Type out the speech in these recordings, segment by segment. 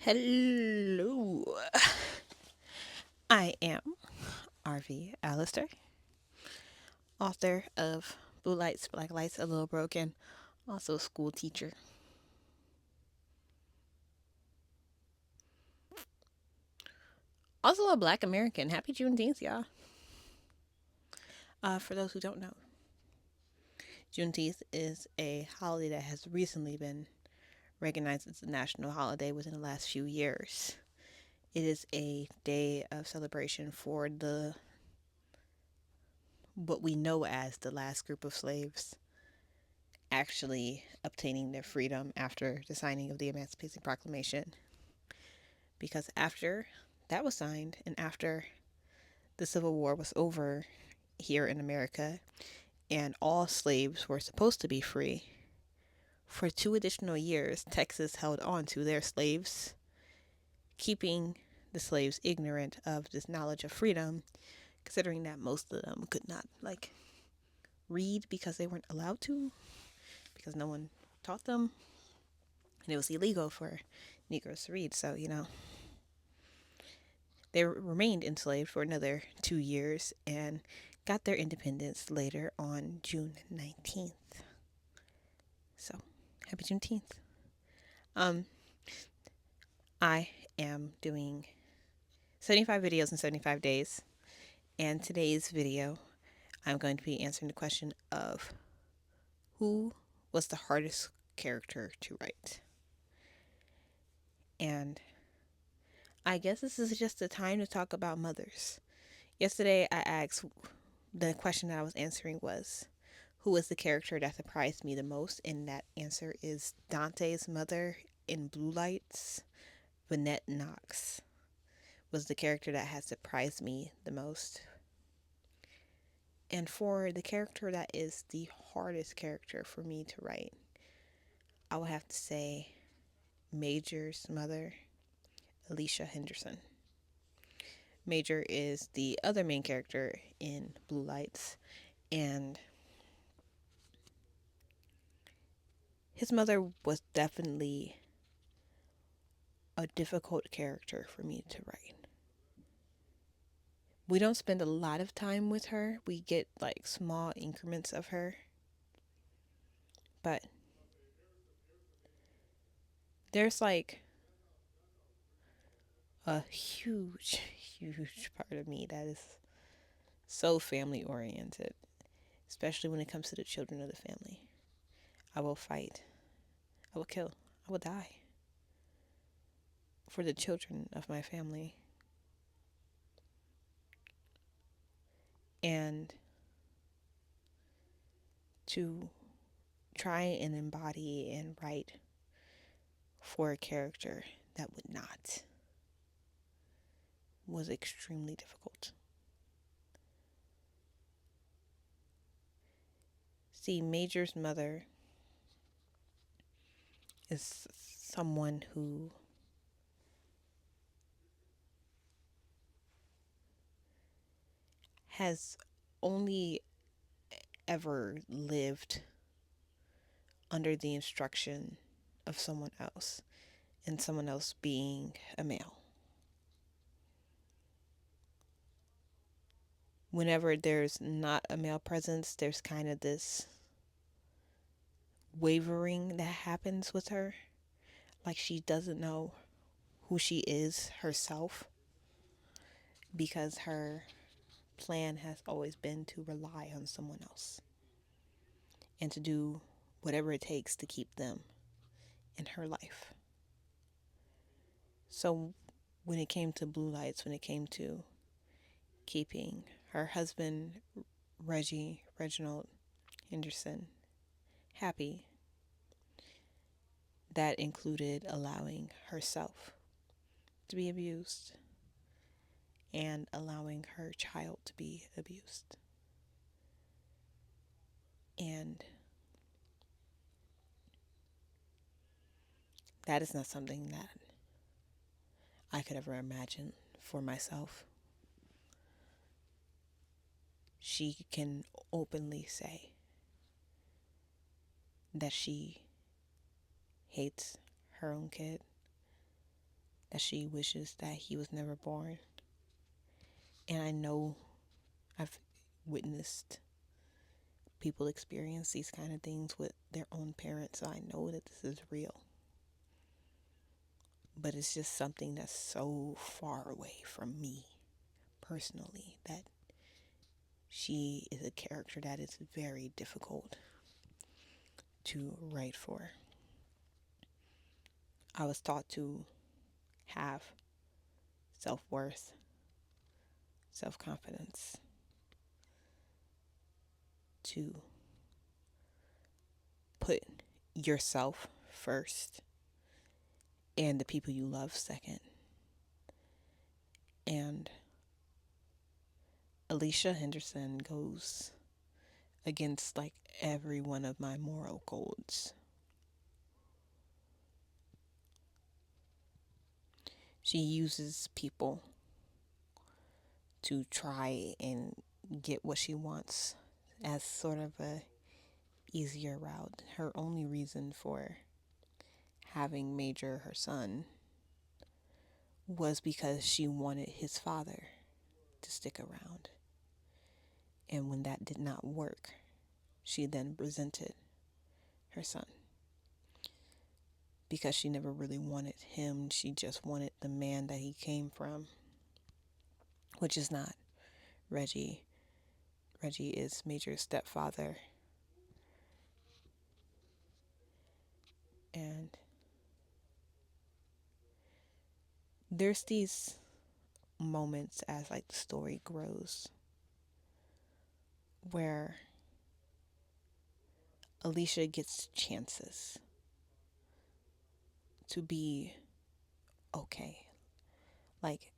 Hello. I am RV Alistair, author of Blue Lights, Black Lights, A Little Broken, also a school teacher. Also a Black American. Happy Juneteenth, y'all. For those who don't know, Juneteenth is a holiday that has recently been recognized as a national holiday within the last few years. It is a day of celebration for the what we know as the last group of slaves actually obtaining their freedom after the signing of the Emancipation Proclamation. Because after that was signed and after the Civil War was over here in America and all slaves were supposed to be free, for 2 additional years, Texas held on to their slaves, keeping the slaves ignorant of this knowledge of freedom, considering that most of them could not, read because they weren't allowed to, because no one taught them, and it was illegal for Negroes to read. So, they remained enslaved for another 2 years and got their independence later on June 19th. So, happy Juneteenth. Um, I am doing 75 videos in 75 days. And today's video, I'm going to be answering the question of who was the hardest character to write. And I guess this is just the time to talk about mothers. Yesterday, I asked, the question that I was answering was, who was the character that surprised me the most? And that answer is Dante's mother in Blue Lights. Vanette Knox was the character that had surprised me the most. And for the character that is the hardest character for me to write, I would have to say Major's mother, Alisha Henderson. Major is the other main character in Blue Lights, and his mother was definitely a difficult character for me to write. We don't spend a lot of time with her. We get small increments of her. But there's a huge, huge part of me that is so family oriented, especially when it comes to the children of the family. I will fight. I will kill. I will die for the children of my family. And to try and embody and write for a character that would not was extremely difficult. See, Major's mother is someone who has only ever lived under the instruction of someone else, and someone else being a male. Whenever there's not a male presence, there's kind of this wavering that happens with her. Like she doesn't know who she is herself because her plan has always been to rely on someone else and to do whatever it takes to keep them in her life. So when it came to Blue Lights, when it came to keeping her husband, Reginald Henderson, happy, that included allowing herself to be abused and allowing her child to be abused. And that is not something that I could ever imagine for myself. She can openly say that she hates her own kid, that she wishes that he was never born. And I know I've witnessed people experience these kind of things with their own parents, so I know that this is real. But it's just something that's so far away from me personally that she is a character that is very difficult to write for. I was taught to have self worth, self confidence, to put yourself first and the people you love second. And Alisha Henderson goes against like every one of my moral codes. She uses people to try and get what she wants as sort of a easier route. Her only reason for having Major, her son, was because she wanted his father to stick around. And when that did not work, she then resented her son because she never really wanted him. She just wanted the man that he came from, which is not Reggie. Reggie is Major's stepfather. And there's these moments as like the story grows where Alisha gets chances to be okay. Like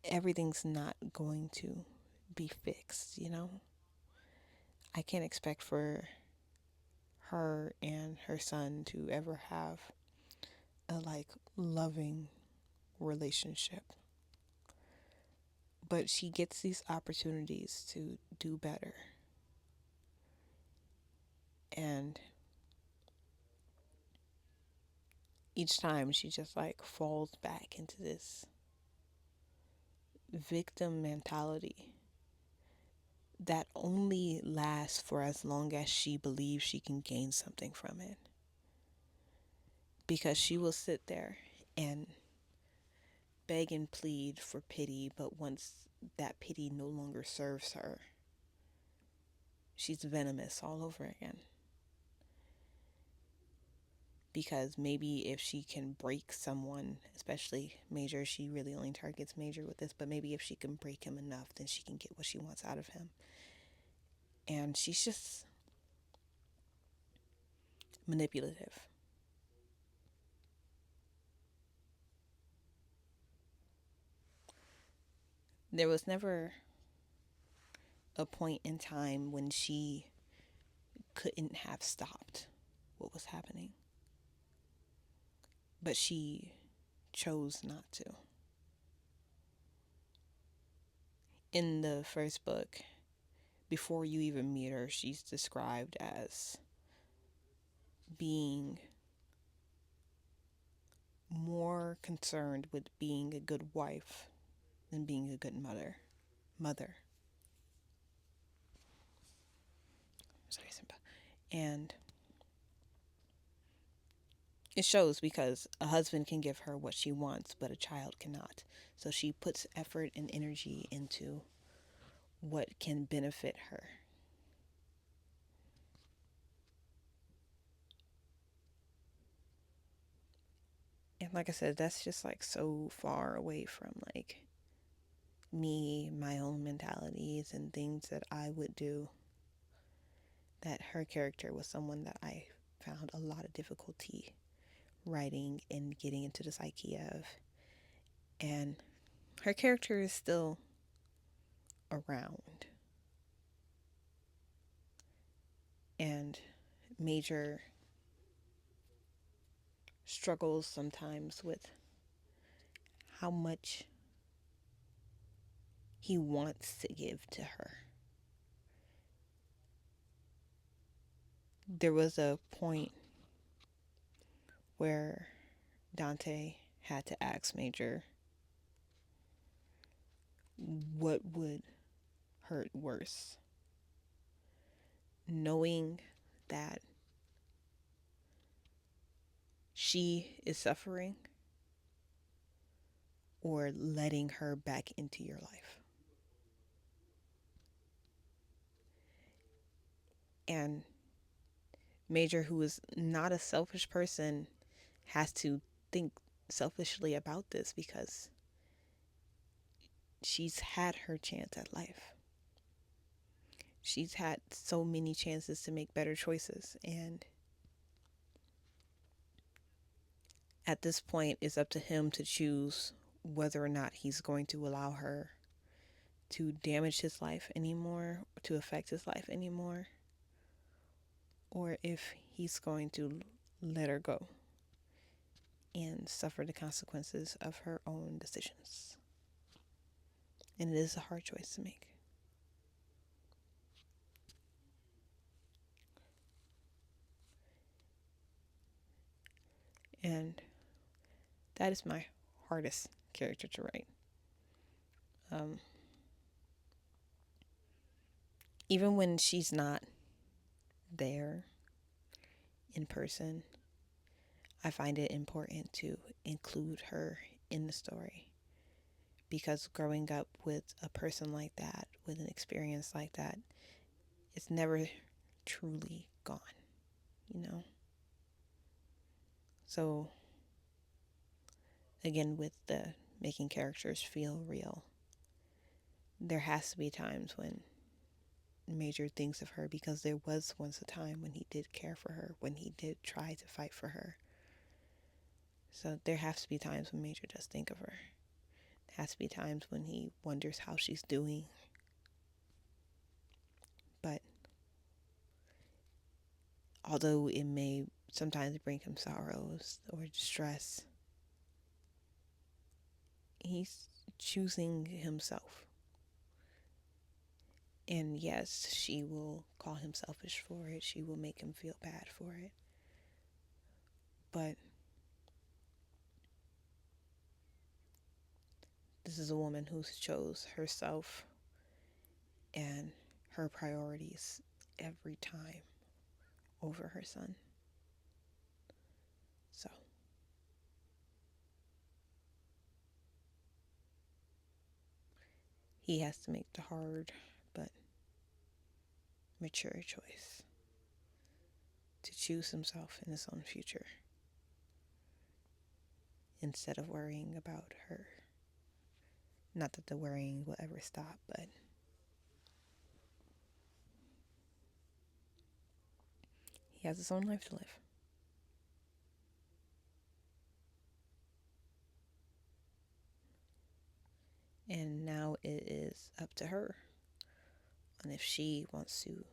everything's not going to be fixed, you know? I can't expect for her and her son to ever have a like loving relationship. But she gets these opportunities to do better. And each time she just like falls back into this victim mentality that only lasts for as long as she believes she can gain something from it. Because she will sit there and beg and plead for pity, but once that pity no longer serves her, she's venomous all over again. Because maybe if she can break someone, especially Major, she really only targets Major with this, but maybe if she can break him enough, then she can get what she wants out of him. And she's just manipulative. There was never a point in time when she couldn't have stopped what was happening. But she chose not to. In the first book, before you even meet her, she's described as being more concerned with being a good wife than being a good mother. Sorry, Simba. And it shows because a husband can give her what she wants, but a child cannot. So she puts effort and energy into what can benefit her. And like I said, that's just like so far away from like me, my own mentalities and things that I would do, that her character was someone that I found a lot of difficulty writing and getting into the psyche of. And her character is still around. And Major struggles sometimes with how much he wants to give to her. There was a point where Dante had to ask Major what would hurt worse, knowing that she is suffering or letting her back into your life. And Major, who is not a selfish person, has to think selfishly about this because she's had her chance at life. She's had so many chances to make better choices. And at this point, it's up to him to choose whether or not he's going to allow her to damage his life anymore, to affect his life anymore, or if he's going to let her go and suffer the consequences of her own decisions. And it is a hard choice to make. And that is my hardest character to write. Even when she's not there in person, I find it important to include her in the story because growing up with a person like that, with an experience like that, it's never truly gone, you know? So, again, with the making characters feel real, there has to be times when Major thinks of her because there was once a time when he did care for her, when he did try to fight for her. So there has to be times when Major does think of her. There has to be times when he wonders how she's doing. But although it may sometimes bring him sorrows or distress, he's choosing himself. And yes, she will call him selfish for it. She will make him feel bad for it. But this is a woman who chose herself and her priorities every time over her son. So he has to make the hard but mature choice to choose himself and his own future instead of worrying about her. Not that the worrying will ever stop, but he has his own life to live. And now it is up to her on if she wants to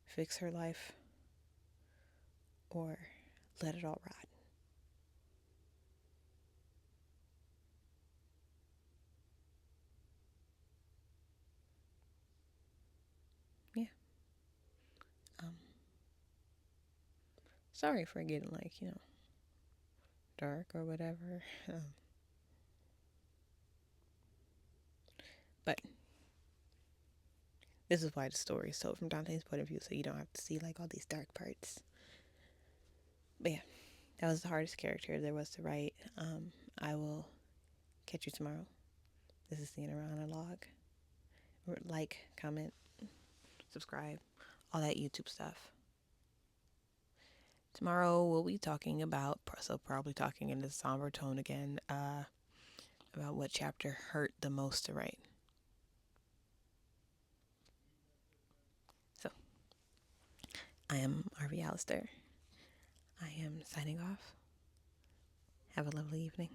fix her life or let it all rot. Yeah. Um, Sorry for getting dark or whatever. But this is why the story is told from Dante's point of view, so you don't have to see all these dark parts. But yeah, that was the hardest character there was to write. I will catch you tomorrow. This is the Inner Monologue. Like, comment, subscribe, all that YouTube stuff. Tomorrow we'll be talking about, probably talking in this somber tone again, about what chapter hurt the most to write. So, I am RV Alistair. I am signing off. Have a lovely evening.